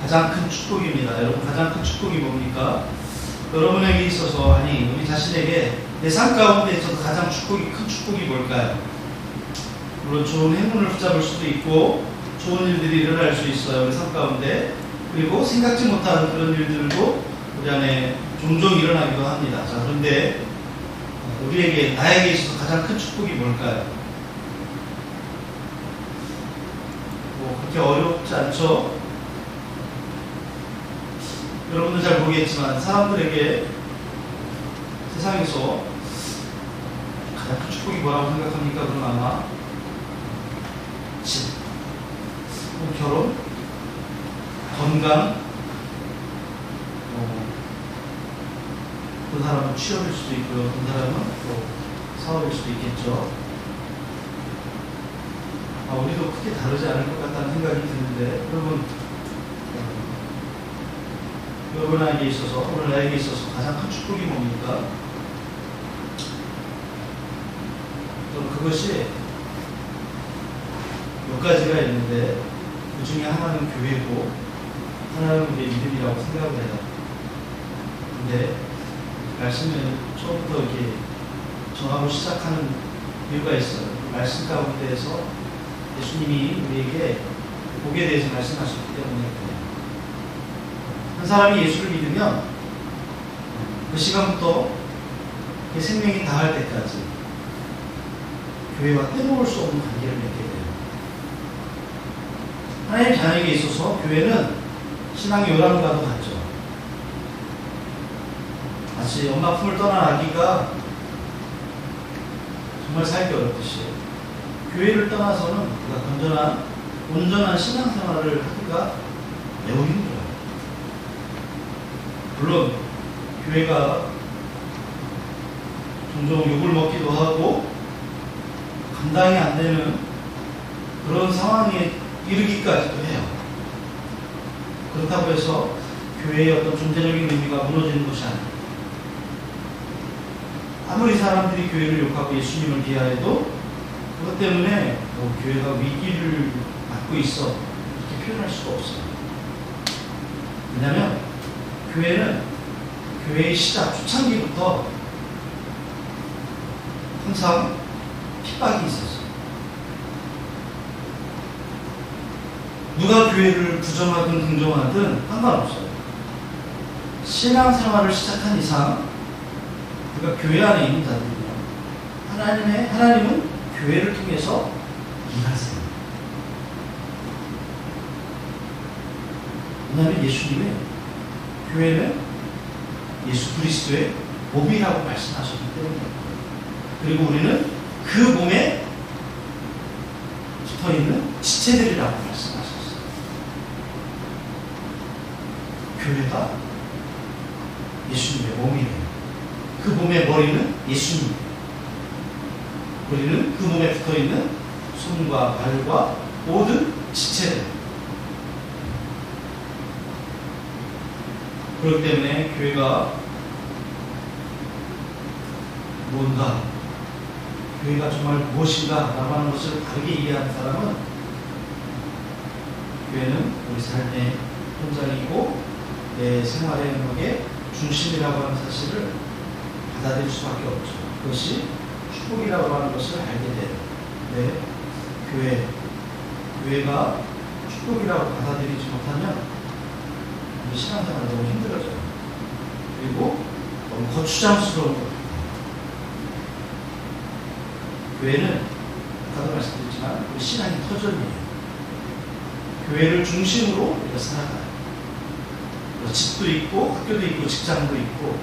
가장 큰 축복입니다. 여러분, 가장 큰 축복이 뭡니까? 여러분에게 있어서, 아니 우리 자신에게 내 삶 가운데 있어서 가장 큰 축복이 뭘까요? 물론 좋은 행운을 붙잡을 수도 있고 좋은 일들이 일어날 수 있어요, 우리 삶 가운데. 그리고 생각지 못한 그런 일들도 우리 안에 종종 일어나기도 합니다. 자, 그런데 우리에게, 나에게 있어서 가장 큰 축복이 뭘까요? 뭐 그렇게 어렵지 않죠? 여러분도 잘 모르겠지만 사람들에게 세상에서 가장 큰 축복이 뭐라고 생각합니까? 그럼 아마 집, 결혼, 건강, 어떤 사람은 취업일 수도 있고요, 어떤 사람은 또 사업일 수도 있겠죠. 우리도 크게 다르지 않을 것 같다는 생각이 드는데, 여러분에게 있어서, 오늘 나에게 있어서 가장 큰 축복이 뭡니까? 그것이 몇 가지가 있는데, 그 중에 하나는 교회고 하나는 우리의 믿음이라고 생각을 해요. 근데 말씀을 처음부터 이렇게 정하고 시작하는 이유가 있어요. 말씀 가운데에서 예수님이 우리에게 복에 대해서 말씀하셨기 때문에 그래요. 한 사람이 예수를 믿으면 그 시간부터 그 생명이 다할 때까지 교회와 떼놓을 수 없는 관계를 맺게 돼요. 하나님 자녀에게 있어서 교회는 신앙의 요람과도 같죠. 마치 엄마 품을 떠난 아기가 정말 살기 어렵듯이 교회를 떠나서는 그가 온전한 신앙생활을 하기가 매우 힘들어요. 물론 교회가 종종 욕을 먹기도 하고 감당이 안 되는 그런 상황에 이르기까지도 해요. 그렇다고 해서 교회의 어떤 존재적인 의미가 무너지는 것이 아닙니다. 아무리 사람들이 교회를 욕하고 예수님을 비하해도 그것 때문에 교회가 위기를 맞고 있어 이렇게 표현할 수가 없어요. 왜냐하면 교회는 교회의 시작, 초창기부터 항상 핍박이 있었어요. 누가 교회를 부정하든 긍정하든 상관없어요. 신앙생활을 시작한 이상 그러니까 교회 안에 있는 자들은요, 하나님은 교회를 통해서 일하세요. 왜냐하면 예수님의 교회는 예수 그리스도의 몸이라고 말씀하셨기 때문이에요. 그리고 우리는 그 몸에 붙어있는 지체들이라고 말씀하셨어요. 교회가 예수님의 몸이에요. 그 몸의 머리는 예수님. 우리는 그 몸에 붙어있는 손과 발과 모든 지체들. 그렇기 때문에 교회가 뭔가, 교회가 정말 무엇인가 라고 하는 것을 다르게 이해하는 사람은 교회는 우리 삶의 현장이고 내 생활의 영역의 중심이라고 하는 사실을 받아들일 수밖에 없죠. 그것이 축복이라고 하는 것을 알게 돼요. 네, 교회가 축복이라고 받아들이지 못하면 우리 신앙생활이 너무 힘들어져요. 그리고 너무 거추장스러운 것 같아요. 교회는 아까도 말씀드렸지만 우리 신앙의 터전이에요. 교회를 중심으로 우리가 살아가요. 집도 있고 학교도 있고 직장도 있고,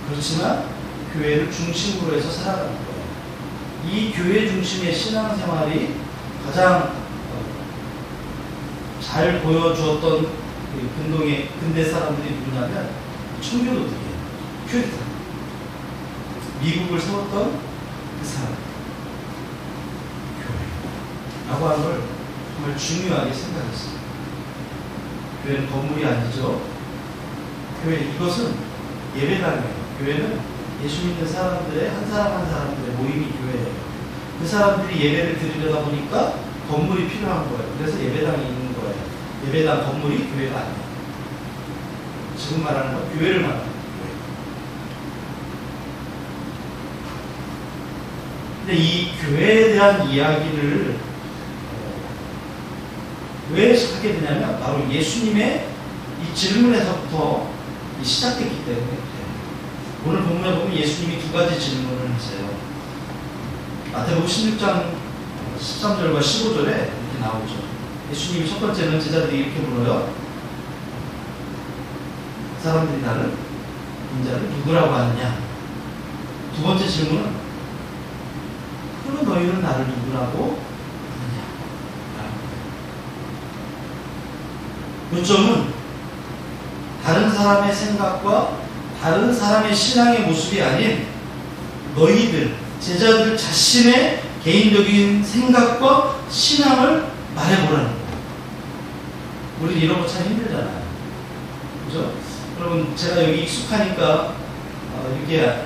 그렇지만 교회를 중심으로 해서 살아가는 거예요. 이 교회 중심의 신앙생활이 가장 잘 보여주었던 근대 사람들이 누구냐면 청교도들이에요. 퓨리탄. 미국을 세웠던 그 사람. 교회라고 하는 걸 정말 중요하게 생각했어요. 교회는 건물이 아니죠. 교회, 이것은 예배당이에요. 교회는 예수 믿는 사람들의 한 사람 한 사람들의 모임이 교회예요. 그 사람들이 예배를 드리려다 보니까 건물이 필요한 거예요. 그래서 예배당이 있는 거예요. 예배당 건물이 교회가 아니에요. 지금 말하는 건 교회를 말하는 거예요. 근데 이 교회에 대한 이야기를 왜 하게 되냐면 바로 예수님의 이 질문에서부터 시작됐기 때문에 그래요. 오늘 본문에 보면 예수님이 두 가지 질문을 하세요. 마태복음 16장 13절과 15절에 이렇게 나오죠. 예수님이 첫 번째는 제자들이 이렇게 물어요. 사람들이 나를 인자를 누구라고 하느냐? 두 번째 질문은 그럼 너희는 나를 누구라고 하느냐? 요점은 다른 사람의 생각과 다른 사람의 신앙의 모습이 아닌 너희들, 제자들 자신의 개인적인 생각과 신앙을 말해보라는 거예요. 우리 이런 거 참 힘들잖아요. 그죠? 여러분, 제가 여기 익숙하니까 이렇게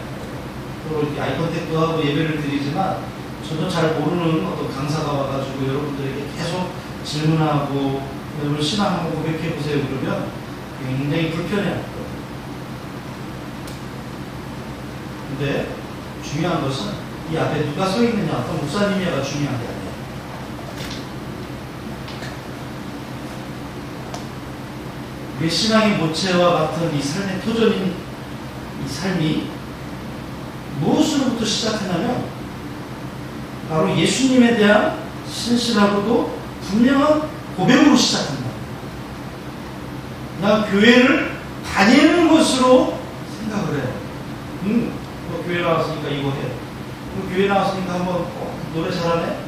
아이 컨택도 하고 예배를 드리지만 전혀 잘 모르는 어떤 강사가 와가지고 여러분들에게 계속 질문하고 여러분 신앙 한번 고백해보세요 그러면 굉장히 불편해요. 근데 중요한 것은 이 앞에 누가 서 있느냐, 어떤 목사님이야가 중요한 게 아니에요. 우리 신앙의 모체와 같은 이 삶의 표전인 이 삶이 무엇으로부터 시작하냐면 바로 예수님에 대한 신실하고도 분명한 고백으로 시작합니다. 그냥 교회를 다니는 것으로 생각을 해요. 뭐 교회 나왔으니까 이거 해. 교회 나왔으니까 한번 노래 잘하네?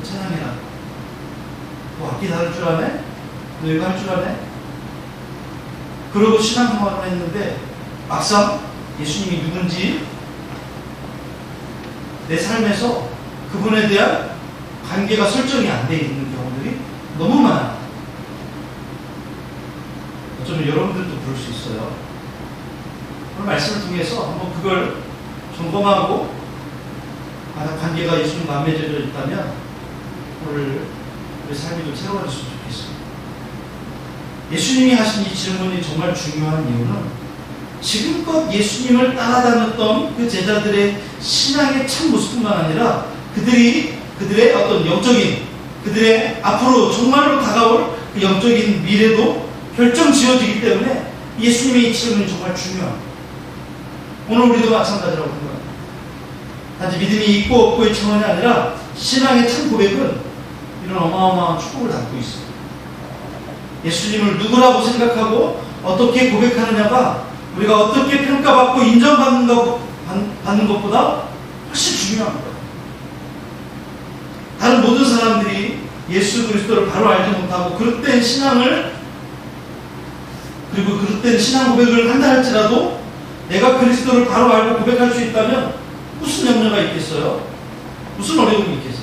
찬양해라. 뭐 악기 다룰 줄 아네? 너 이거 할 줄 아네? 그러고 신앙생활을 했는데 막상 예수님이 누군지 내 삶에서 그분에 대한 관계가 설정이 안 돼 있는 경우들이 너무 많아요. 어쩌면 여러분들도 그럴 수 있어요. 오늘 말씀을 통해서 한번 그걸 점검하고 만약 관계가 예수님과 안 맺어져 있다면 오늘 우리 삶이 좀 새로워졌으면 좋겠어요. 예수님이 하신 이 질문이 정말 중요한 이유는 지금껏 예수님을 따라다녔던 그 제자들의 신앙의 참 모습뿐만 아니라 그들의 어떤 영적인, 그들의 앞으로 정말로 다가올 그 영적인 미래도 결정 지어지기 때문에 예수님의 이 질문이 정말 중요합니다. 오늘 우리도 마찬가지라고 생각합니다. 단지 믿음이 있고 없고의 차원이 아니라 신앙의 참 고백은 이런 어마어마한 축복을 담고 있습니다. 예수님을 누구라고 생각하고 어떻게 고백하느냐가 우리가 어떻게 평가받고 인정받는 것보다 훨씬 중요합니다. 다른 모든 사람들이 예수 그리스도를 바로 알지 못하고 그릇된 신앙을 그리고 그릇된 신앙 고백을 한다 할지라도 내가 그리스도를 바로 알고 고백할 수 있다면 무슨 염려가 있겠어요? 무슨 어려움이 있겠어요?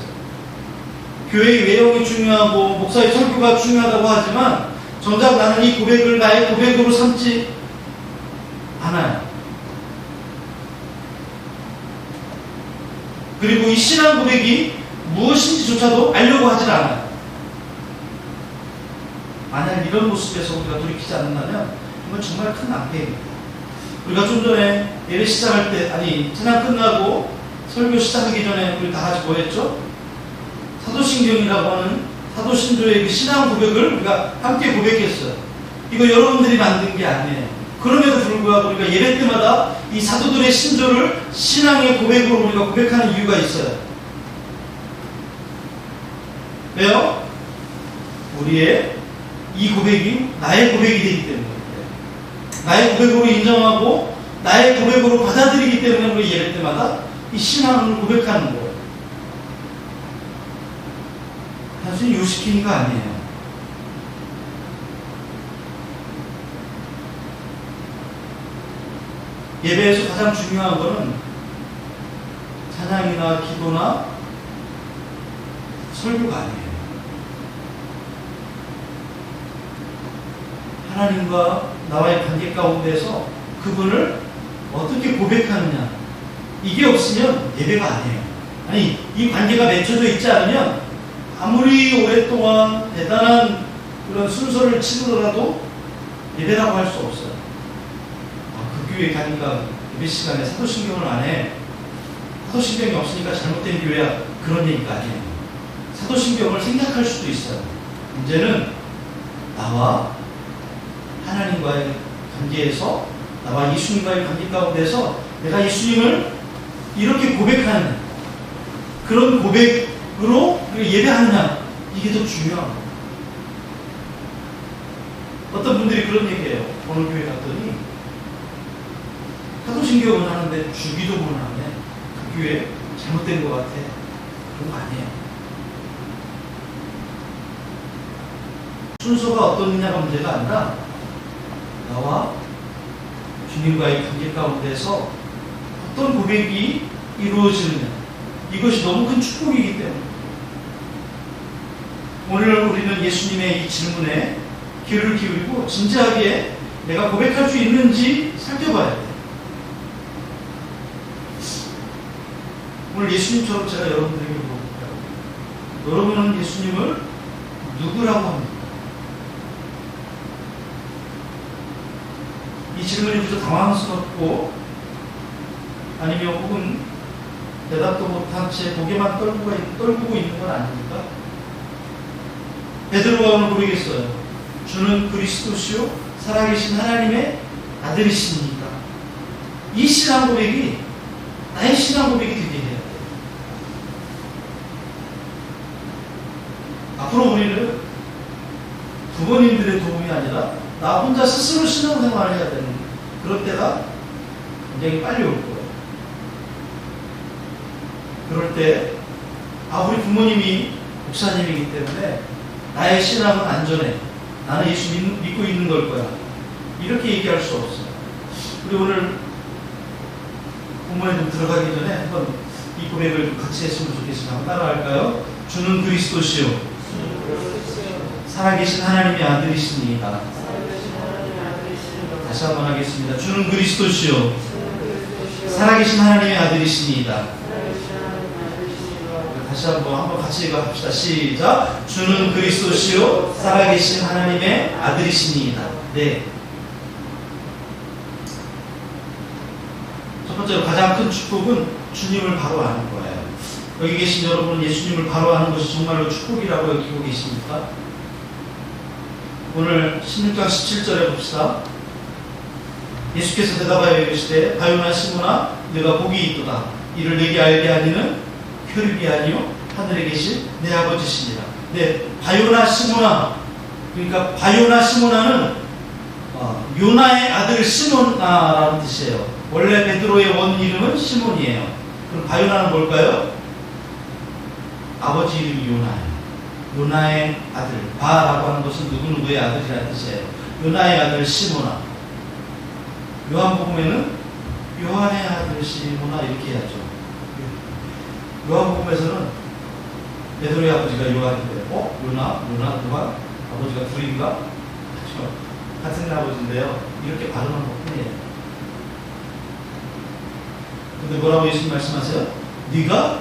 교회의 외형이 중요하고 목사의 설교가 중요하다고 하지만 정작 나는 이 고백을 나의 고백으로 삼지 않아요. 그리고 이 신앙 고백이 무엇인지조차도 알려고 하질 않아요. 만약 이런 모습에서 우리가 돌이키지 않는다면 이건 정말 큰 낭패입니다. 우리가 좀 전에 예배 시작할 때, 찬양 끝나고 설교 시작하기 전에 우리 다 같이 뭐 했죠? 사도신경이라고 하는 사도신조의 그 신앙 고백을 우리가 함께 고백했어요. 이거 여러분들이 만든 게 아니에요. 그럼에도 불구하고 우리가 예배 때마다 이 사도들의 신조를 신앙의 고백으로 우리가 고백하는 이유가 있어요. 왜요? 우리의 이 고백이 나의 고백이 되기 때문에 나의 고백으로 인정하고 나의 고백으로 받아들이기 때문에 우리 예배 때마다 이 신앙을 고백하는 거예요. 단순히 요시키니까 아니에요. 예배에서 가장 중요한 것은 찬양이나 기도나 설교가 아니에요. 하나님과 나와의 관계 가운데서 그분을 어떻게 고백하느냐, 이게 없으면 예배가 아니에요. 이 관계가 맺혀져 있지 않으면 아무리 오랫동안 대단한 그런 순서를 치르더라도 예배라고 할 수 없어요. 그 교회 가니까 예배 시간에 사도신경을 안 해. 사도신경이 없으니까 잘못된 교회야. 그런 얘기가 아니에요. 사도신경을 생략할 수도 있어요. 문제는 나와 하나님과의 관계에서, 나와 예수님과의 관계 가운데서 내가 예수님을 이렇게 고백하는 그런 고백으로 예배하느냐, 이게 더 중요한 거예요. 어떤 분들이 그런 얘기해요. 어느 교회 갔더니 사도신경은 하는데 주기도문을 하네. 그 교회 잘못된 것 같아. 그런 거 아니에요. 순서가 어떻느냐가 문제가 아니라 나와 주님과의 관계 가운데서 어떤 고백이 이루어지느냐, 이것이 너무 큰 축복이기 때문에 오늘 우리는 예수님의 이 질문에 귀를 기울이고 진지하게 내가 고백할 수 있는지 살펴봐야 돼요. 오늘 예수님처럼 제가 여러분들에게 물어볼까요? 여러분은 예수님을 누구라고 합니까? 이 질문이 무척 당황스럽고 아니면 혹은 대답도 못한 채 고개만 떨구고 있는 건 아닙니까? 베드로가 오늘 고백했어요. 주는 그리스도시요 살아계신 하나님의 아들이십니까? 이 신앙 고백이 나의 신앙 고백이 되게 해야 돼요. 앞으로 우리는 부모님들의 도움이 아니라 나 혼자 스스로 신앙생활을 해야 되는 그런 때가 굉장히 빨리 올 거예요. 그럴 때 우리 부모님이 목사님이기 때문에 나의 신앙은 안전해. 나는 예수 믿고 있는 걸 거야. 이렇게 얘기할 수 없어요. 우리 오늘 본문에 좀 들어가기 전에 한번 이 고백을 좀 같이 했으면 좋겠습니다. 한번 따라할까요? 주는 그리스도시요 살아계신 하나님의 아들이십니다. 다시 한번 하겠습니다. 주는 그리스도시요 살아계신 하나님의 아들이십니다. 다시 한번 같이 합시다. 시작. 주는 그리스도시요 살아계신 하나님의 아들이십니다. 네. 첫 번째로 가장 큰 축복은 주님을 바로 아는 거예요. 여기 계신 여러분은 예수님을 바로 아는 것이 정말로 축복이라고 여기고 계십니까? 오늘 16장 17절에 봅시다. 예수께서 대답하여 이르시되 바요나 시몬아 네가 복이 있도다. 이를 내게 알게 하니는 혈육이 아니요 하늘에 계신 내 아버지시니라. 네, 바요나 시모나, 그러니까 바요나 시모나는 요나의 아들 시몬나라는 뜻이에요. 원래 베드로의 원 이름은 시몬이에요. 그럼 바요나는 뭘까요? 아버지 이름이 요나예요. 요나의 아들, 바라고 하는 것은 누구누구의 아들이라는 뜻이에요. 요나의 아들 시모나. 요한복음에는 요한의 아들 시모나 이렇게 해야죠. 요한복음에서는 베드로의 아버지가 요한인데요. 요나, 요한? 아버지가 둘인가? 그렇죠. 같은 아버지인데요. 이렇게 발음한 것 뿐이에요. 근데 뭐라고 예수님 말씀하세요? 네가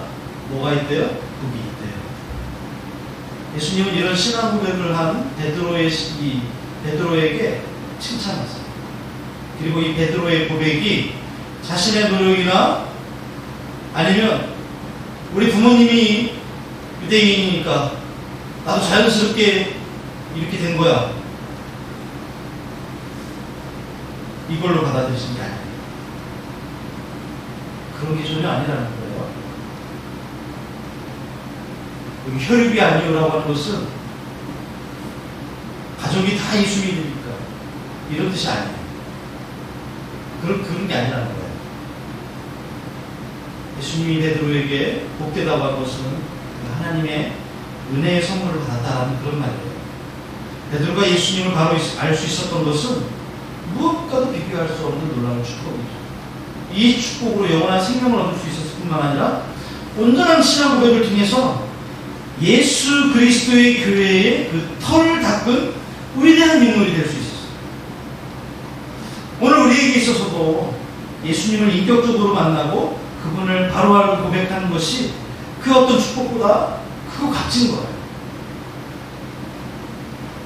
뭐가 있대요? 복이 있대요. 예수님은 이런 신앙 고백을 한 베드로에게 칭찬하세요. 그리고 이 베드로의 고백이 자신의 노력이나 아니면 우리 부모님이 유대인이니까 나도 자연스럽게 이렇게 된 거야, 이걸로 받아들이신 게 아니에요. 그런 게 전혀 아니라는 거예요. 여기 혈육이 아니오라고 하는 것은 가족이 다 예수 믿으니까 이런 뜻이 아니에요. 그런 게 아니라는 거예요. 예수님이 베드로에게 복되다고 한 것은 하나님의 은혜의 선물을 받았다라는 그런 말이에요. 베드로가 예수님을 바로 알 수 있었던 것은 무엇과도 비교할 수 없는 놀라운 축복이죠. 이 축복으로 영원한 생명을 얻을 수 있었을 뿐만 아니라 온전한 신앙 고백을 통해서 예수 그리스도의 교회의 그 털을 닦은 위대한 인물이 될 수 있었어요. 오늘 우리에게 있어서도 예수님을 인격적으로 만나고 그분을 바로 알고 고백하는 것이 그 어떤 축복보다 크고 값진 거예요.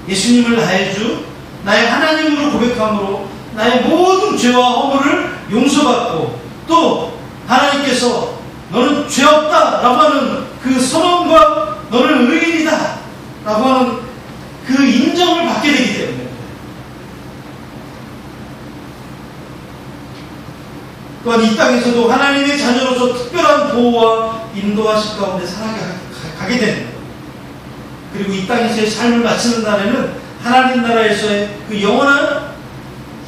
예수님을 나의 주, 나의 하나님으로 고백함으로 나의 모든 죄와 허물을 용서받고, 또 하나님께서 너는 죄 없다 라고 하는 그 선언과 너는 의인이다 라고 하는 그 인정을 받게 되기 때문에, 또한 이 땅에서도 하나님의 자녀로서 특별한 보호와 인도하실 가운데 살아가게 되는 거예요. 그리고 이 땅에서의 삶을 마치는 날에는 하나님 나라에서의 그 영원한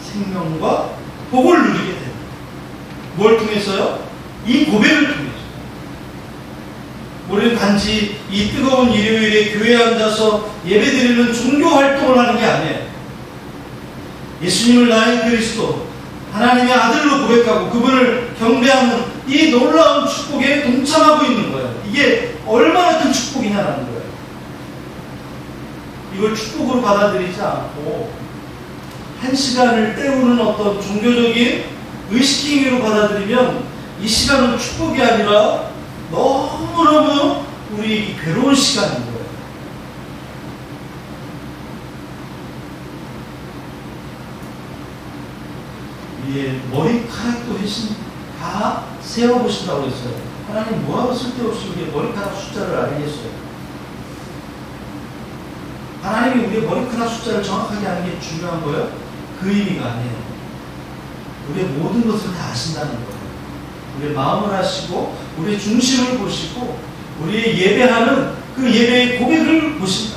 생명과 복을 누리게 됩니다. 뭘 통해서요? 이 고백을 통해서. 우리는 단지 이 뜨거운 일요일에 교회에 앉아서 예배드리는 종교 활동을 하는 게 아니에요. 예수님을 나의 그리스도, 하나님의 아들로 고백하고 그분을 경배하는 이 놀라운 축복에 동참하고 있는 거예요. 이게 얼마나 큰 축복이냐라는 거예요. 이걸 축복으로 받아들이지 않고 한 시간을 때우는 어떤 종교적인 의식행위로 받아들이면 이 시간은 축복이 아니라 너무너무 우리 괴로운 시간인 거예요. 우리의 머리카락도 다 세어보신다고 했어요. 하나님 뭐하고 쓸데없이 우리의 머리카락 숫자를 알겠어요? 하나님이 우리의 머리카락 숫자를 정확하게 아는 게 중요한 거예요? 그 의미가 아니에요. 우리의 모든 것을 다 아신다는 거예요. 우리의 마음을 아시고 우리의 중심을 보시고 우리의 예배하는 그 예배의 고백을 보신다.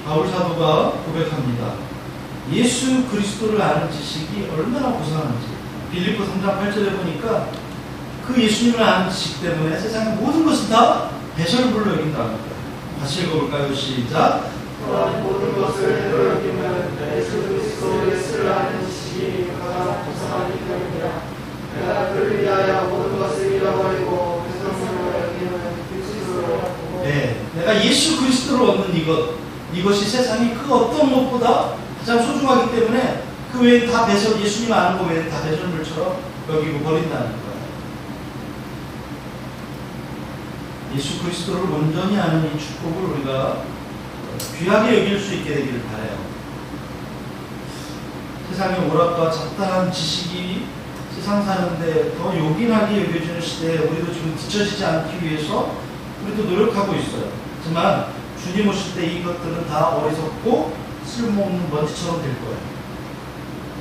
바울 사도가 고백합니다. 예수 그리스도를 아는 지식이 얼마나 고상한지. 빌립보 3장 8절에 보니까 그 예수님을 아는 지식 때문에 세상의 모든 것은 다 배설물로 여긴다는 거예요. 같이 읽어볼까요? 시작. 또한 모든 것을 배로 여기면 예수 그리스도 예수를 아는 지식이 가장 고상하기 때문이라. 내가 그를 위하여 모든 것을 잃어버리고 배설물로 여기는 그리스도를 얻고. 네, 내가 예수 그리스도를 얻는 이것이 세상이 그 어떤 것보다 가장 소중하기 때문에 그 외엔 다 예수님 아는 거 외엔 다 배설물처럼 여기고 버린다는 거예요. 예수 그리스도를 온전히 아는 이 축복을 우리가 귀하게 여길 수 있게 되기를 바라요. 세상의 오락과 잡다한 지식이 세상 사는데 더 요긴하게 여겨지는 시대에 우리도 지금 뒤처지지 않기 위해서 우리도 노력하고 있어요. 하지만 주님 오실 때 이것들은 다 어리석고 쓸모없는 먼지처럼 될 거예요.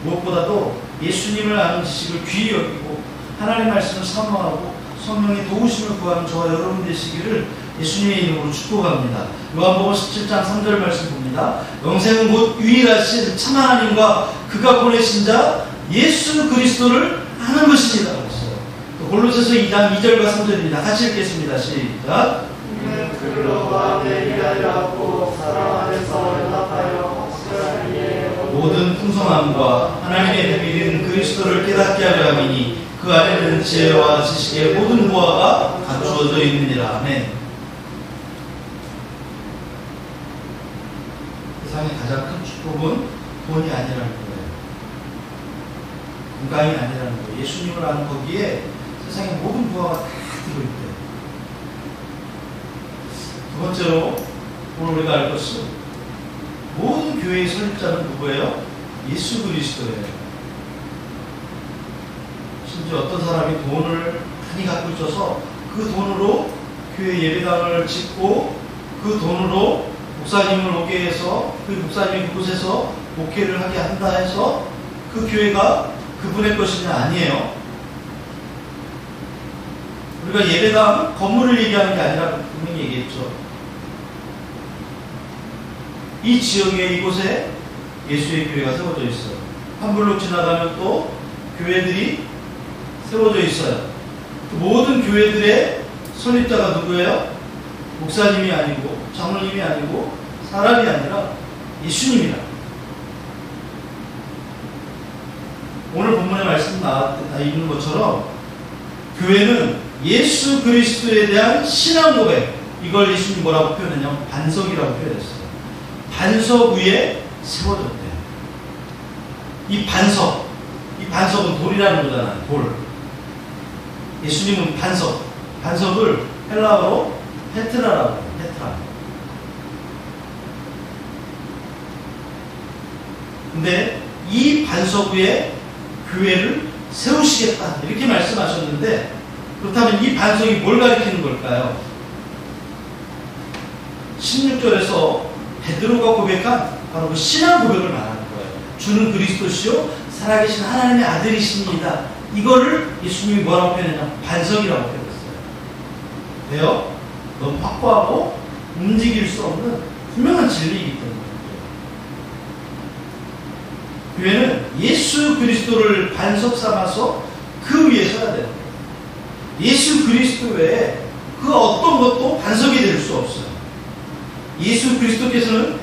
무엇보다도 예수님을 아는 지식을 귀히 여기고 하나님의 말씀을 사모하고 성령의 도우심을 구하는 저와 여러분 되시기를 예수님의 이름으로 축복합니다. 요한복음 17장 3절 말씀 봅니다. 영생은 곧 유일하신 참 하나님과 그가 보내신 자 예수 그리스도를 아는 것이니라 그랬어요. 또 골로새서 2장 2절과 3절입니다. 같이 읽겠습니다. 시작. 우리는 그로 마음에 일하려 하고 사랑 안에서 연합하여 확실한 이해에 모든 풍성함과 하나님의 비밀인 그리스도를 깨닫게 하려 함이니 그 안에는 지혜와 지식의 모든 보화가 갖추어져 있느니라. 아멘. 세상의 가장 큰 축복은 돈이 아니라는 거예요. 건강이 아니라는 거예요. 예수님을 아는 거기에 세상의 모든 보화가 다 들어있대요. 두 번째로 오늘 우리가 알 것은 모든 교회의 설립자는 누구예요? 예수 그리스도예요. 심지어 어떤 사람이 돈을 많이 갖고 있어서 그 돈으로 교회 예배당을 짓고 그 돈으로 목사님을 오게 해서 그 목사님이 그곳에서 목회를 하게 한다 해서 그 교회가 그분의 것이냐? 아니에요. 우리가 예배당 건물을 얘기하는 게 아니라 분명히 얘기했죠. 이 지역에 이곳에 예수의 교회가 세워져 있어요. 한 블록 지나가면 또 교회들이 세워져 있어요. 모든 교회들의 설립자가 누구예요? 목사님이 아니고 장로님이 아니고 사람이 아니라 예수님이라. 오늘 본문의 말씀 다 읽는 것처럼 교회는 예수 그리스도에 대한 신앙 고백, 이걸 예수님이 뭐라고 표현했냐면 반석이라고 표현했어요. 반석 위에 세워졌대요. 이 반석은 돌이라는 거잖아요. 돌. 예수님은 반석을 헬라어로 페트라라고 해요. 페트라. 근데 이 반석 위에 교회를 세우시겠다 이렇게 말씀하셨는데, 그렇다면 이 반석이 뭘 가리키는 걸까요? 16절에서 베드로가 고백한 바로 그 신앙 고백을 말하는 거예요. 주는 그리스도시요 살아계신 하나님의 아들이십니다. 이거를 예수님이 뭐라고 표현했냐? 반석이라고 표현했어요. 왜요? 너무 확고하고 움직일 수 없는 분명한 진리이기 때문에. 교회는 예수 그리스도를 반석 삼아서 그 위에 서야 돼요. 예수 그리스도 외에 그 어떤 것도 반석이 될 수 없어요. 예수 그리스도께서는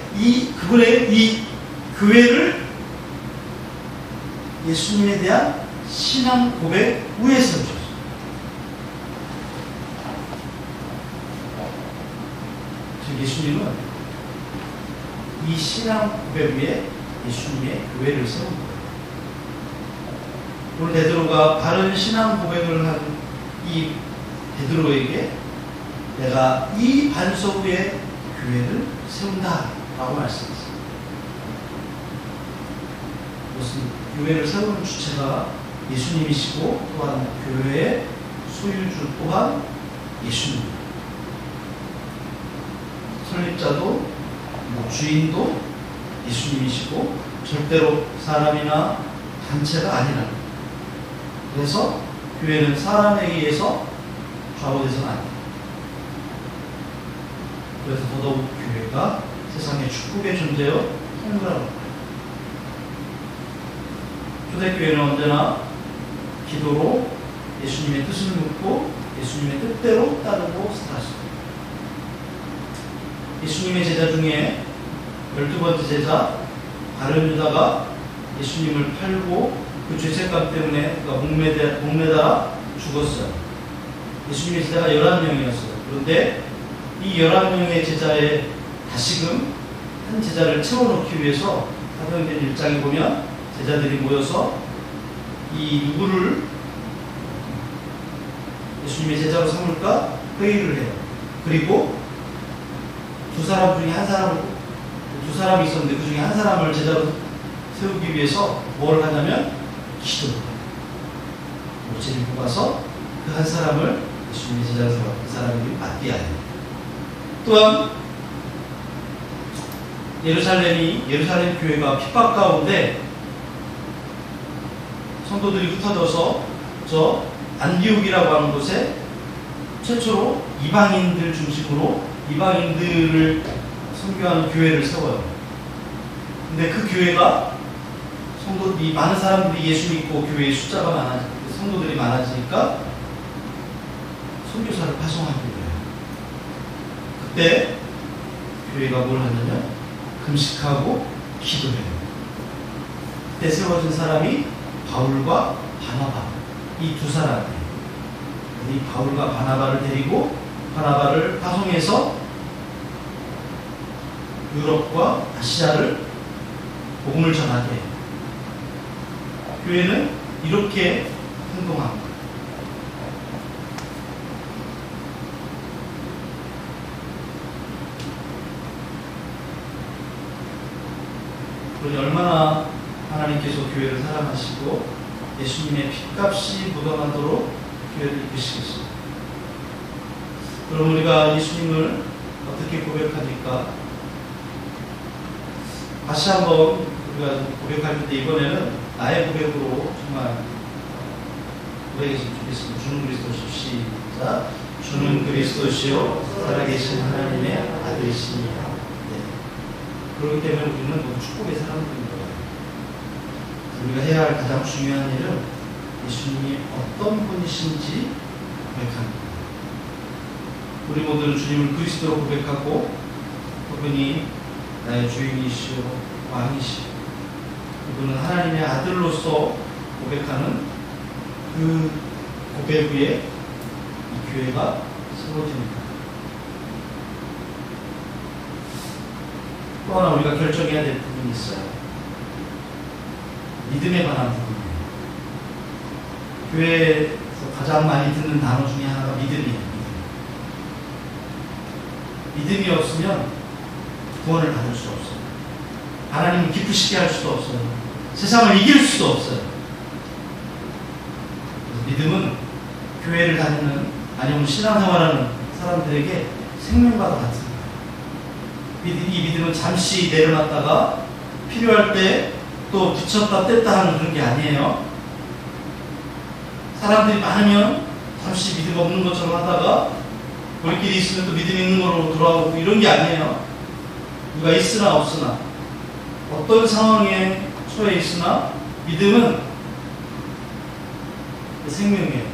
그분의 이 교회를 예수님에 대한 신앙 고백 위에 세우셨어요. 즉 예수님은 이 신앙 고백 위에 예수님의 교회를 세운 거예요. 오늘 베드로가 바른 신앙 고백을 한 이 베드로에게 내가 이 반석 위에 교회를 세운다 라고 말씀했습니다. 무슨 교회를 세우는 주체가 예수님이시고 또한 교회의 소유주 또한 예수님입니다. 설립자도 주인도 예수님이시고 절대로 사람이나 단체가 아니라. 그래서 교회는 사람에 의해서 좌우돼서는 안 돼요. 그래서 더더욱 교회가 세상의 축복의 존재여 통솔하고, 초대교회는 언제나 기도로 예수님의 뜻을 묻고 예수님의 뜻대로 따르고 살았습니다. 예수님의 제자 중에 12번째 제자 바른 유다가 예수님을 팔고 그 죄책감 때문에 그가 목매달아 죽었어요. 예수님의 제자가 11명이었어요. 그런데 이 11명의 제자에 다시금 한 제자를 채워넣기 위해서 사도행전 1장에 보면 제자들이 모여서 이 누구를 예수님의 제자로 삼을까 회의를 해요. 그리고 두 사람 중에 한 사람을, 두 사람이 있었는데 그 중에 한 사람을 제자로 세우기 위해서 뭘 하냐면 기도를 해요. 모체를 뽑아서 그 한 사람을 예수님의 제자로 세워 그 사람이 마띠아예요. 또한 예루살렘 교회가 핍박 가운데 성도들이 흩어져서 저 안디옥이라고 하는 곳에 최초로 이방인들 중심으로 이방인들을 선교하는 교회를 세워요. 근데 그 교회가 성도들이 많은 사람들이 예수 믿고 교회의 숫자가 성도들이 많아지니까 선교사를 파송하게 돼요. 그때 교회가 뭘 하냐면 금식하고 기도해요. 그때 세워진 사람이 바울과 바나바, 이 두 사람이에요. 이 바울과 바나바를 데리고 바나바를 파송해서 유럽과 아시아를 복음을 전하게 해요. 교회는 이렇게 행동합니다. 그러니 얼마나 하나님께서 교회를 사랑하시고 예수님의 핏값이 묻어나도록 교회를 이끄시겠습니까? 그럼 우리가 예수님을 어떻게 고백하니까 다시 한번 우리가 고백할 때 이번에는 나의 고백으로 정말 고백했으면 좋겠습니다. 주는 그리스도시오. 시작. 주는 그리스도시요 살아계신 하나님의 아들이시니라. 그렇기 때문에 우리는 모두 축복의 사람들인 거예요. 우리가 해야 할 가장 중요한 일은 예수님이 어떤 분이신지 고백하는 거예요. 우리 모두는 주님을 그리스도로 고백하고 그분이 나의 주인이시오 왕이시오 그분은 하나님의 아들로서 고백하는 그 고백 위에 이 교회가 세워집니다. 또 하나 우리가 결정해야 될 부분이 있어요. 믿음에 관한 부분이에요. 교회에서 가장 많이 듣는 단어 중에 하나가 믿음이에요. 믿음이 없으면 구원을 받을 수 없어요. 하나님을 기쁘시게 할 수도 없어요. 세상을 이길 수도 없어요. 믿음은 교회를 다니는 아니면 신앙생활하는 사람들에게 생명과도 같습니다. 이 믿음은 잠시 내려놨다가 필요할 때 또 붙였다 뗐다 하는 그런 게 아니에요. 사람들이 많으면 잠시 믿음 없는 것처럼 하다가 우리끼리 있으면 또 믿음 있는 걸로 돌아오고 이런 게 아니에요. 누가 있으나 없으나 어떤 상황에 처해 있으나 믿음은 생명이에요.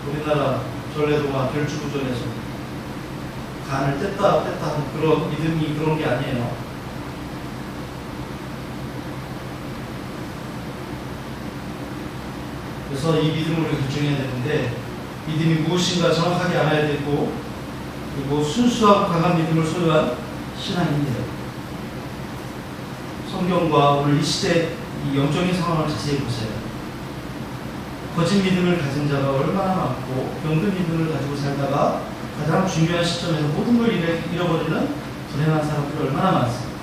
우리나라 전래동화 별주구전에서 간을 뗐다 뺐다 하는 그런 믿음이 그런 게 아니에요. 그래서 이 믿음을 우리가 결정해야 되는데 믿음이 무엇인가 정확하게 알아야 되고 그리고 순수하고 강한 믿음을 소유한 신앙인데요. 성경과 오늘 이 시대 이 영적인 상황을 자세히 보세요. 거짓 믿음을 가진 자가 얼마나 많고 병든 믿음을 가지고 살다가 가장 중요한 시점에서 모든 걸 잃어버리는 불행한 사람들이 얼마나 많습니까?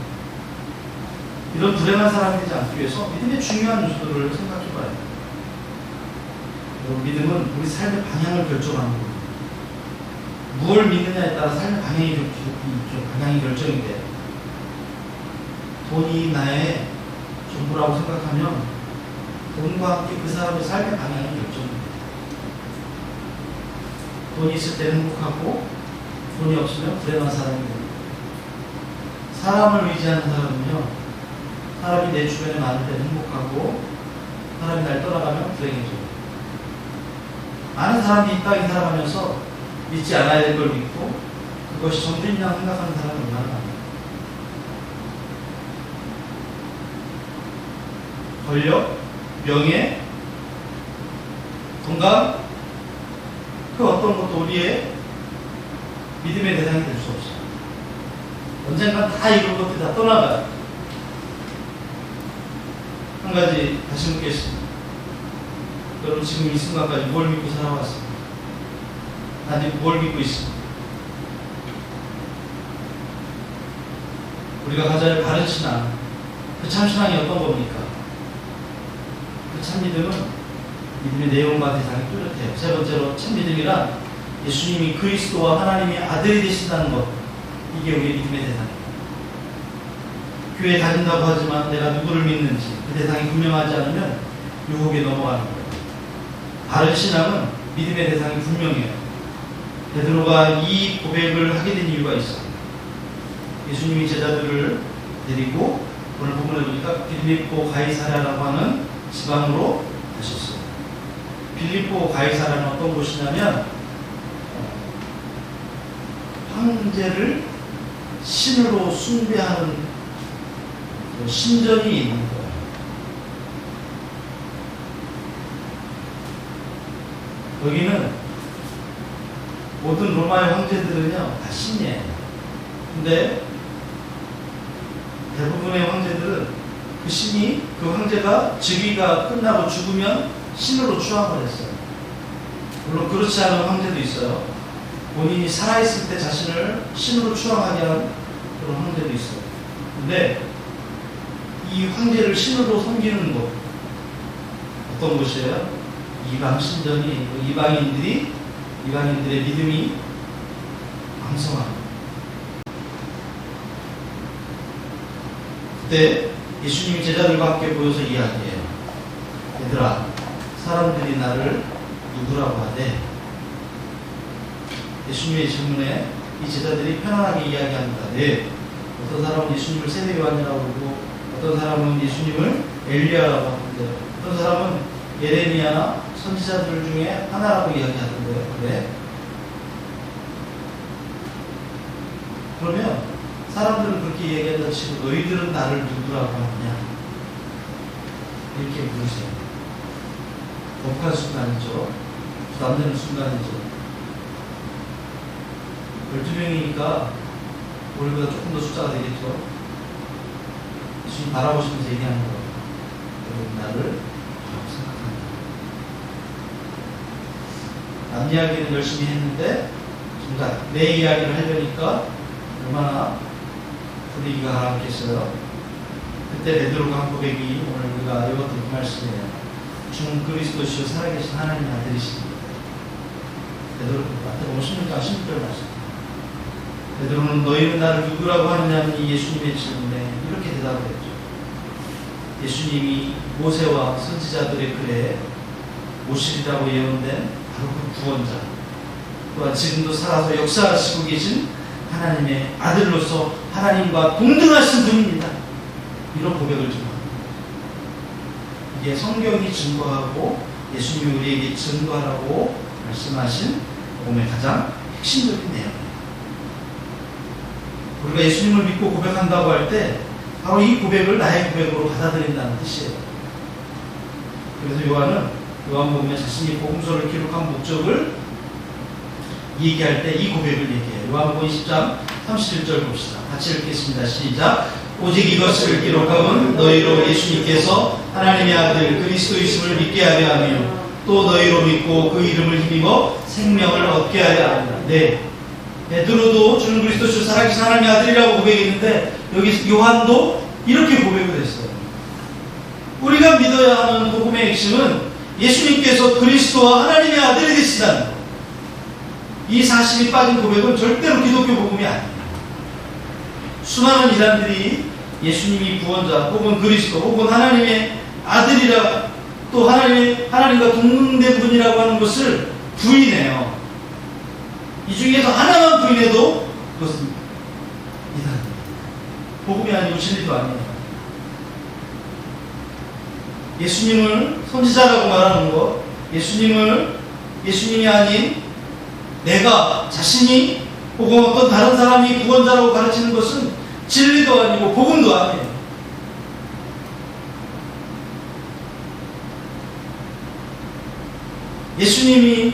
이런 불행한 사람이 되지 않기 위해서 믿음의 중요한 요소들을 생각해봐요. 믿음은 우리 삶의 방향을 결정하는 거예요. 무엇을 믿느냐에 따라 삶의 방향이 결정이 돼요. 돈이 나의 전부라고 생각하면 돈과 함께 그 사람의 삶의 방향이 결정돼요. 돈이 있을 때는 행복하고 돈이 없으면 불행한 사람이 됩니다. 사람을 의지하는 사람은요, 사람이 내 주변에 많을 때는 행복하고 사람이 날 떠나가면 불행해져요. 많은 사람이 이 땅에 살아가면서 믿지 않아야 될 걸 믿고 그것이 정신이라고 생각하는 사람이 얼마나 많아요. 권력, 명예, 건강, 그 어떤 것도 우리의 믿음의 대상이 될 수 없어요. 언젠가 다 이런 것들이 다 떠나가요. 한 가지 다시 묻겠습니다. 여러분 지금 이 순간까지 뭘 믿고 살아왔습니까? 아니 뭘 믿고 있습니까? 우리가 가져야 할 바른 신앙, 그 참 신앙이 어떤 겁니까? 그 참 믿음은 믿음의 내용과 대상이 뚜렷해요. 세 번째로 참 믿음이란 예수님이 그리스도와 하나님의 아들이 되신다는 것, 이게 우리의 믿음의 대상입니다. 교회 다닌다고 하지만 내가 누구를 믿는지 그 대상이 분명하지 않으면 유혹에 넘어가는 거예요. 바른 신앙은 믿음의 대상이 분명해요. 베드로가 이 고백을 하게 된 이유가 있어요. 예수님이 제자들을 데리고 오늘 본문에 보니까 빌립보 가이사랴라고 하는 지방으로 가셨어요. 빌립보 가이사랴는 어떤 곳이냐면 황제를 신으로 숭배하는 신전이 있는 거예요. 여기는 모든 로마의 황제들은요 다 신이에요. 근데 대부분의 황제들은 그 신이 그 황제가 즉위가 끝나고 죽으면 신으로 추앙을 했어요. 물론 그렇지 않은 황제도 있어요. 본인이 살아있을 때 자신을 신으로 추앙하게 하는 그런 황제도 있어요. 근데 이 황제를 신으로 섬기는 곳 어떤 곳이에요? 이방 신전이 이방인들의 믿음이 왕성합니다. 그때 예수님이 제자들과 함께 모여서 이야기해요. 얘들아, 사람들이 나를 누구라고 하대? 예수님의 질문에 이 제자들이 편안하게 이야기합니다. 네, 어떤 사람은 예수님을 세례 요한이라고 그러고 어떤 사람은 예수님을 엘리야라고 하는데 어떤 사람은 예레미야나 선지자들 중에 하나라고 이야기하던데요. 네. 그러면 사람들은 그렇게 얘기한다 치고 너희들은 나를 누구라고 하느냐 이렇게 물으세요. 독한 순간이죠. 부담되는 순간이죠. 12명이니까 우리보다 조금 더 숫자가 되겠죠. 예수님 바라보시면서 얘기하는 거예요. 여러분 나를 라고 생각합니다. 남 이야기는 열심히 했는데 정작 내 이야기를 하려니까 얼마나 분위기가 하락했어요. 그때 베드로가 한 고백이 오늘 우리가 읽었던 그 말씀이에요. 주 그리스도시요 살아계신 하나님의 아들이십니다. 베드로 마태복음 16장 16절 말씀. 베드로는 너희는 나를 누구라고 하느냐는 이 예수님의 질문에 이렇게 대답을 했죠. 예수님이 모세와 선지자들의 글에 오시리라고 예언된 바로 그 구원자, 또한 지금도 살아서 역사하시고 계신 하나님의 아들로서 하나님과 동등하신 분입니다. 이런 고백을 증거합니다. 이게 성경이 증거하고 예수님이 우리에게 증거하라고 말씀하신 복음의 가장 핵심적인 내용이에요. 우리가 예수님을 믿고 고백한다고 할 때 바로 이 고백을 나의 고백으로 받아들인다는 뜻이에요. 그래서 요한복음에 자신이 복음서를 기록한 목적을 얘기할 때 이 고백을 얘기해요. 요한복음 20장 31절 봅시다. 같이 읽겠습니다. 시작. 오직 이것을 기록함은 너희로 예수님께서 하나님의 아들 그리스도이심을 믿게 하려 하며 또 너희로 믿고 그 이름을 힘입어 생명을 얻게 하려 합니다. 네. 베드로도 주는 그리스도시요 살아계신 하나님의 아들이라고 고백했는데 여기 요한도 이렇게 고백을 했어요. 우리가 믿어야 하는 복음의 핵심은 예수님께서 그리스도와 하나님의 아들이 되시다는 것. 이 사실이 빠진 고백은 절대로 기독교 복음이 아니에요. 수많은 이단들이 예수님이 구원자 혹은 그리스도 혹은 하나님의 아들이라 또 하나님과 동등된 분이라고 하는 것을 부인해요. 이 중에서 하나만 부인해도 그것은 이단입니다. 복음이 아니고 진리도 아니에요. 예수님을 선지자라고 말하는 것, 예수님이 아닌 내가 자신이 혹은 어떤 다른 사람이 구원자라고 가르치는 것은 진리도 아니고 복음도 아니에요. 예수님의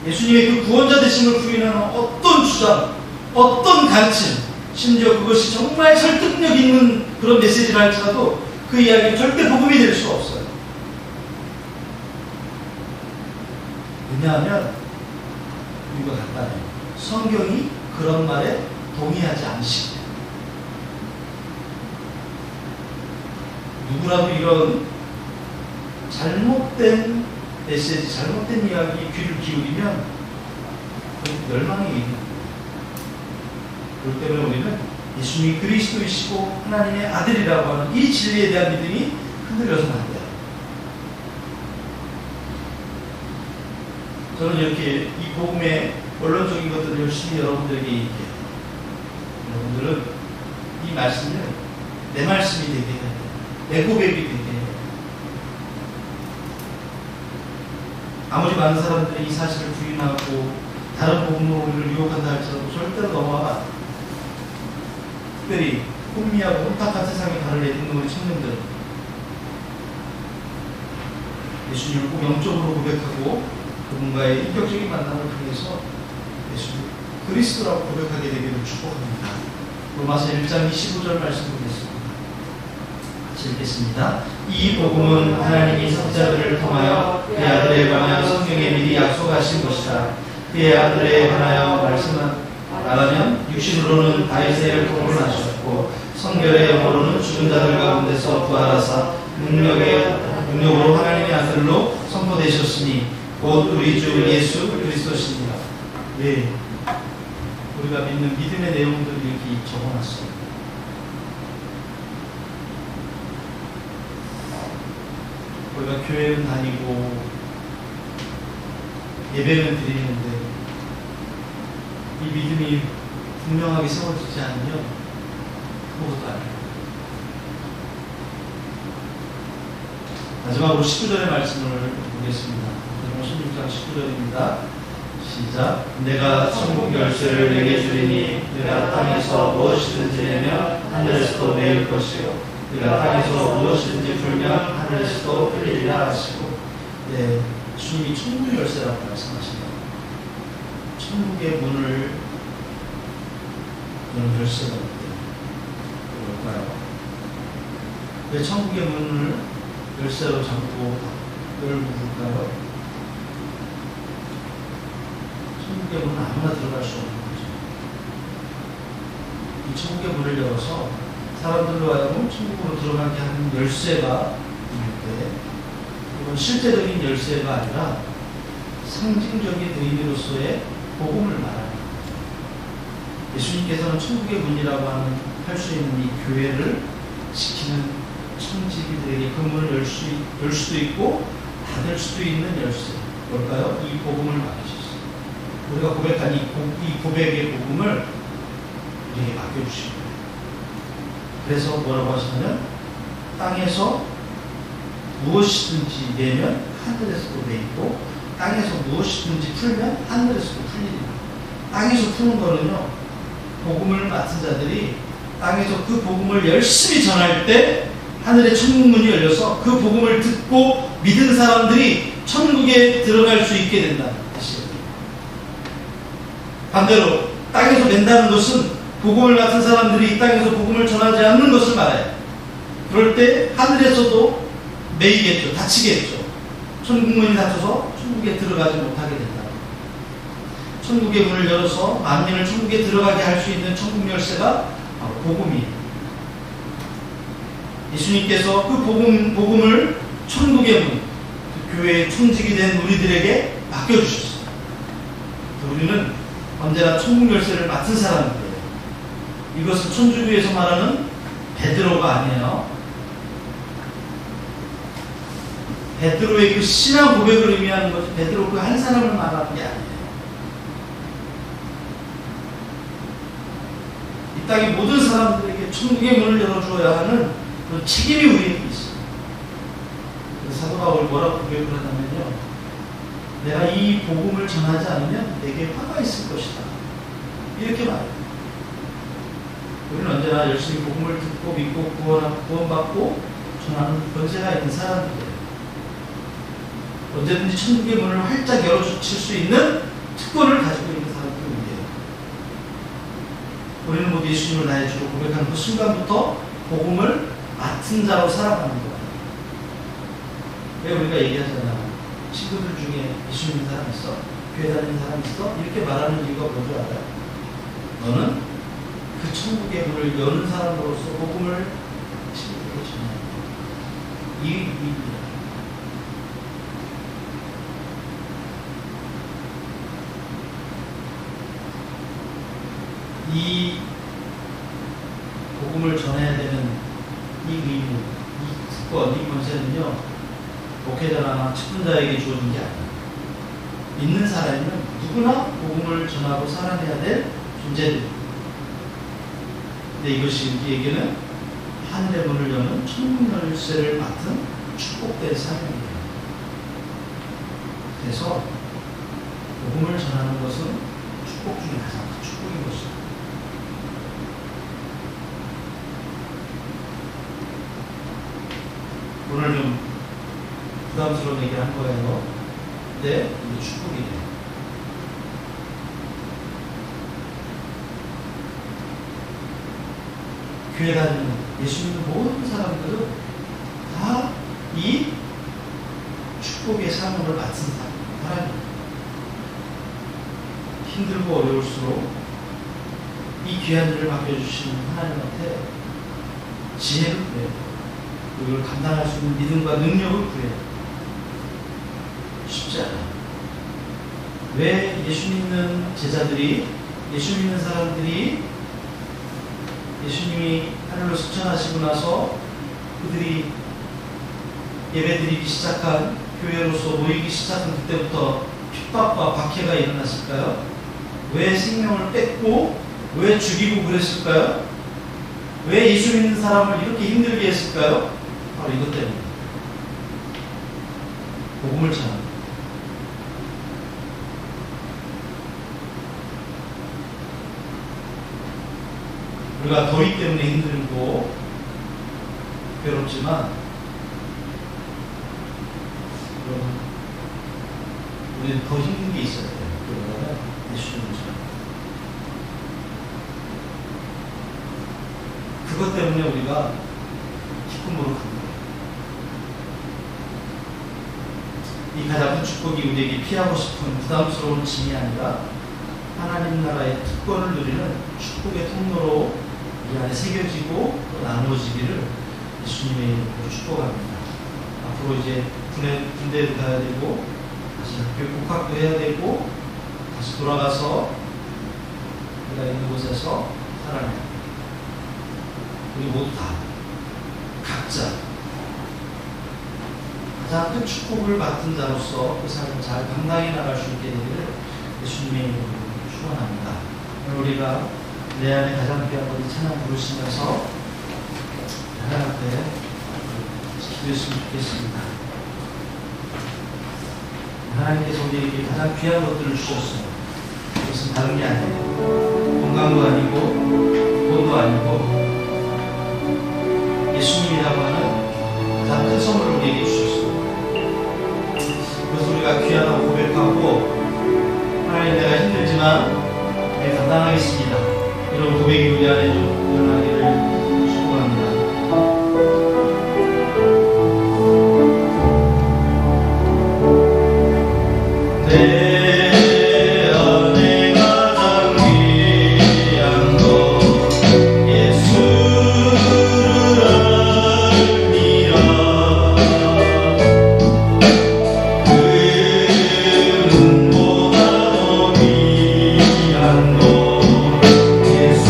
그 구원자 되심을 부인하는 어떤 주장, 어떤 가르침, 심지어 그것이 정말 설득력 있는 그런 메시지를 할지라도 그 이야기는 절대 복음이 될 수가 없어요. 왜냐하면 이유가 간단해요. 성경이 그런 말에 동의하지 않으시기 때문에. 누구라도 이런 잘못된 메시지, 잘못된 이야기에 귀를 기울이면 멸망에 이르는 거예요. 그렇기 때문에 우리는 예수님이 그리스도이시고 하나님의 아들이라고 하는 이 진리에 대한 믿음이 흔들려서는 안 돼요. 저는 이렇게 이 복음의 원론적인 것들을 열심히 여러분들에게 얘기해요. 여러분들은 이 말씀을 내 말씀이 되게 해야 돼요. 내 고백이 되게 해요. 아무리 많은 사람들이 이 사실을 부인하고 다른 복음으로 우리를 유혹한다 할지라도 절대로 넘어가면 안 돼요. 특별히 혼미하고 혼탁한 세상에 발을 내딛는 우리 청년들, 예수님을 꼭 영적으로 고백하고 그분과의 인격적인 만남을 통해서 예수님 그리스도라고 고백하게 되기를 축복합니다. 로마서 1장 25절 말씀 보겠습니다. 같이 읽겠습니다. 이 복음은 하나님이 선지자들을 통하여 그의 아들에 관하여 성경에 미리 약속하신 것이다. 그의 아들에 관하여 말하면 육신으로는 다윗의 통을 하셨고 성결의 영으로는 죽은 자들 가운데서 부활하사 능력으로 하나님의 아들로 선포되셨으니 곧 우리 주 예수 그리스도시니라. 네, 우리가 믿는 믿음의 내용들을 이렇게 적어놨어요. 우리가 교회는 다니고 예배는 드리는데 이 믿음이 분명하게 세워지지 않으면 그것도 아니에요. 마지막으로 19절의 말씀을 보겠습니다. 16장 19절입니다. 시작. 내가 천국 열쇠를 내게 주리니 내가 땅에서 무엇이든지 내면 하늘에서도 내릴 것이요 내가 땅에서 무엇이든지 풀면 하늘에서도 풀리리라 하시고, 네, 주님이 천국 열쇠라고 말씀하시네요. 천국의 문을 여는 열쇠가 뭘까요? 왜 천국의 문을 열쇠로 잠고 열고 볼까요? 천국의 문은 아무나 들어갈 수 없는 거죠. 이 천국의 문을 열어서 사람들로 하여금 천국으로 들어가게 하는 열쇠가 있는데, 이건 실제적인 열쇠가 아니라 상징적인 의미로서의 복음을 말합니다. 예수님께서는 천국의 문이라고 하는 할 수 있는 이 교회를 지키는 청지기들에게 그 문을 열 수도 있고 닫을 수도 있는 열쇠, 뭘까요? 이 복음을 맡기셨어요. 우리가 고백한 이 고백의 복음을 우리에게 맡겨주신 거예요. 그래서 뭐라고 하시냐면, 땅에서 무엇이든지 내면 하늘에서도 내있고, 땅에서 무엇이든지 풀면 하늘에서도 풀리리라. 땅에서 푸는 거는요, 복음을 맡은 자들이 땅에서 그 복음을 열심히 전할 때 하늘의 천국문이 열려서 그 복음을 듣고 믿은 사람들이 천국에 들어갈 수 있게 된다는 뜻이에요. 반대로 땅에서 맨다는 것은 복음을 맡은 사람들이 이 땅에서 복음을 전하지 않는 것을 말해요. 그럴 때 하늘에서도 매이겠죠. 닫히겠죠. 천국문이 닫혀서 천국에 들어가지 못하게 된다. 천국의 문을 열어서 만민을 천국에 들어가게 할 수 있는 천국 열쇠가 바로 복음이에요. 예수님께서 그 복음을 천국의 문, 그 교회의 청직이 된 우리들에게 맡겨주셨어요. 우리는 언제나 천국 열쇠를 맡은 사람들이에요. 이것은 천주교에서 말하는 베드로가 아니에요. 베드로의 그 신앙 고백을 의미하는 것이 베드로 그 한 사람을 말하는 게 아니에요. 이 땅의 모든 사람들에게 천국의 문을 열어주어야 하는 그런 책임이 우리에게 있어요. 사도 바울이 뭐라고 고백을 하냐면요, 내가 이 복음을 전하지 않으면 내게 화가 있을 것이다, 이렇게 말해요. 우리는 언제나 열심히 복음을 듣고 믿고 구원받고 전하는 권세가 있는 사람들이에요. 언제든지 천국의 문을 활짝 열어줄 수 있는 특권을 가지고 있는 사람들이에요. 우리는 모두 예수님을 나의 주로 고백하는 그 순간부터 복음을 맡은 자로 살아가는 거예요. 왜 우리가 얘기하잖아요. 친구들 중에 예수 믿는 사람 있어? 교회 다니는 사람 있어? 이렇게 말하는 이유가 뭔지 알아요? 너는 그 천국의 문을 여는 사람으로서 복음을 친구들에게 전해야 돼. 이 의미입니다. 이 복음을 전해야 되는 이 의무, 이 특권, 이 권세는요, 목회자나 측분자에게 주어진 게 아니에요. 믿는 사람은 누구나 복음을 전하고 살아내야 될 존재들입니다. 근데 이것이 우리에게는 하늘의 문을 여는 천국 열쇠를 맡은 축복된 사명이에요. 그래서 복음을 전하는 것은 축복 중에 가장 큰 축복인 것입니다. 오늘 좀 부담스러운 얘기를 한 거예요. 근데 이게 축복이에요. 교회 다니는 예수 믿는 모든 사람들은 다 이 축복의 사명을 맡은 사람입니다. 힘들고 어려울수록 이 귀한 일을 맡겨주시는 하나님한테 지혜를 구해요. 이걸 감당할 수 있는 믿음과 능력을 구해요. 쉽지 않아요. 왜 예수 믿는 제자들이, 예수 믿는 사람들이 예수님이 하늘로 승천하시고 나서 그들이 예배드리기 시작한, 교회로서 모이기 시작한 그때부터 핍박과 박해가 일어났을까요? 왜 생명을 뺏고 왜 죽이고 그랬을까요? 왜 예수 믿는 사람을 이렇게 힘들게 했을까요? 바로 이것 때문에 복음을 전합니다. 우리가 더위 때문에 힘들고 괴롭지만 우리는 더 힘든 게 있어야 돼요. 그러면 예수님을 전합니다. 그것 때문에 우리가 기쁨으로 갑니다. 이 가장 큰 축복이 우리에게 피하고 싶은 부담스러운 짐이 아니라 하나님 나라의 특권을 누리는 축복의 통로로 이 안에 새겨지고 또 나누어지기를 예수님의 이름으로 축복합니다. 앞으로 이제 군대도 가야 되고 다시 학교 복학도 해야 되고 다시 돌아가서 우리가 있는 곳에서 살아내야 합니다. 우리 모두 다 각자 가장 큰 축복을 받은 자로서 그 삶을 잘 감당해 나갈 수 있게 되기를 예수님의 이름으로 축원합니다. 오늘 우리가 내 안에 가장 귀한 것이 찬양 부르시면서 하나님 앞에 기도했으면 좋겠습니다. 하나님께서 우리에게 가장 귀한 것들을 주셨어요. 그것은 다른 게 아니에요. 건강도 아니고 돈도 아니고 예수님이라고 하는 가장 큰 선물을 우리에게 주셨어요. 그래서 우리가 귀하다고 고백하고 하나님 내가 힘들지만 내가 감당하겠습니다. 이런 고백이 우리 안에 좀 일어나기를 축복합니다. 내 안에 가장 귀한 것 예수를 알미라. 그분보다 더 귀한 것 예수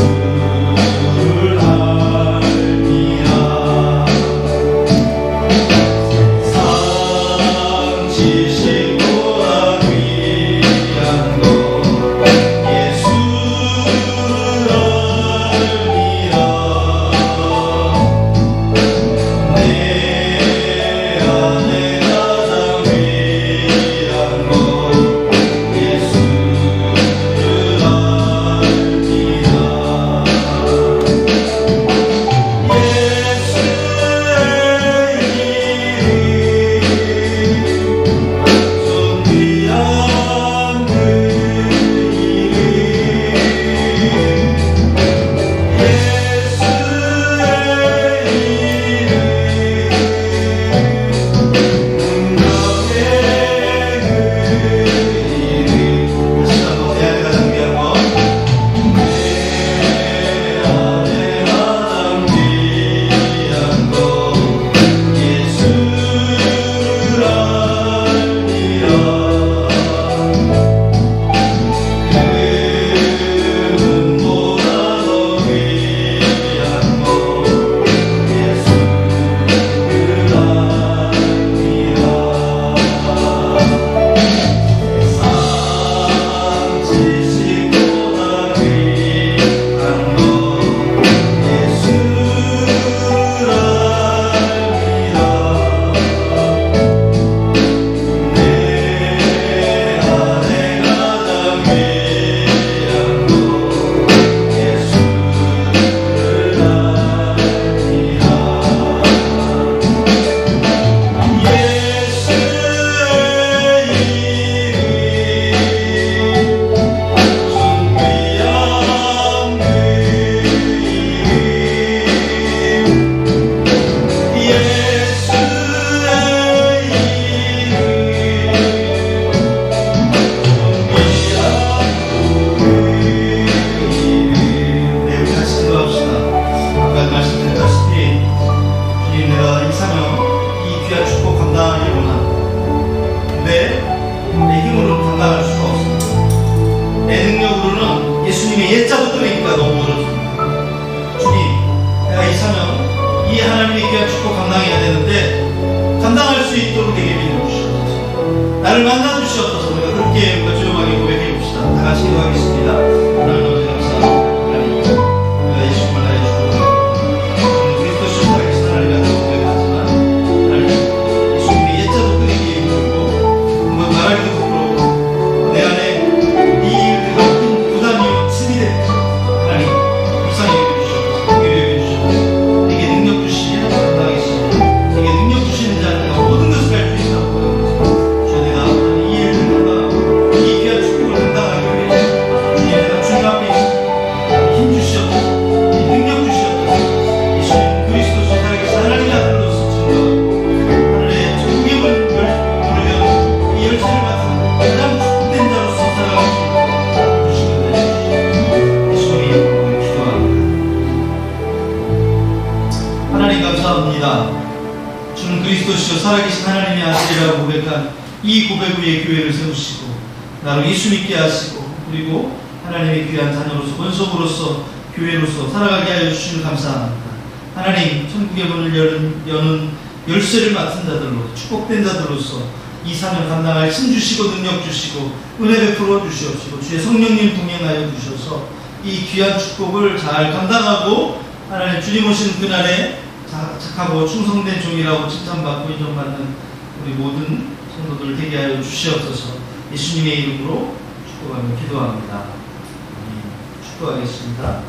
기도합니다. 주는 그리스도시요 살아계신 하나님의 아들이라고 고백한 이 고백 위에 교회를 세우시고 나로 예수 믿게 하시고 그리고 하나님의 귀한 자녀로서 권속으로서 교회로서 살아가게 하여 주시는 감사합니다. 하나님 천국의 문을 여는 열쇠를 맡은 자들로 축복된 자들로서 이 사명 감당할 힘 주시고 능력 주시고 은혜 베풀어 주시옵시고 주의 성령님 동행하여 주셔서 이 귀한 축복을 잘 감당하고 하나님 주님 오시는 그날에 착하고 충성된 종이라고 칭찬받고 인정받는 우리 모든 성도들 되게 하여 주시옵소서. 예수님의 이름으로 축복하며 기도합니다. 아멘. 축복하겠습니다.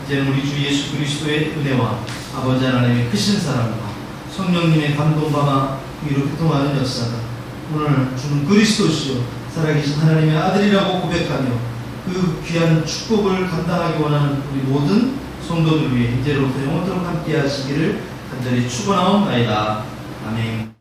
이제는 우리 주 예수 그리스도의 은혜와 아버지 하나님의 크신 사랑과 성령님의 감동감화 위로 교통하는 역사가 오늘 주는 그리스도시요 살아계신 하나님의 아들이라고 고백하며 그 귀한 축복을 감당하기 원하는 우리 모든 성도들 위해 이제로부터 영원토록 함께 하시기를 간절히 축원하옵나이다. 아멘.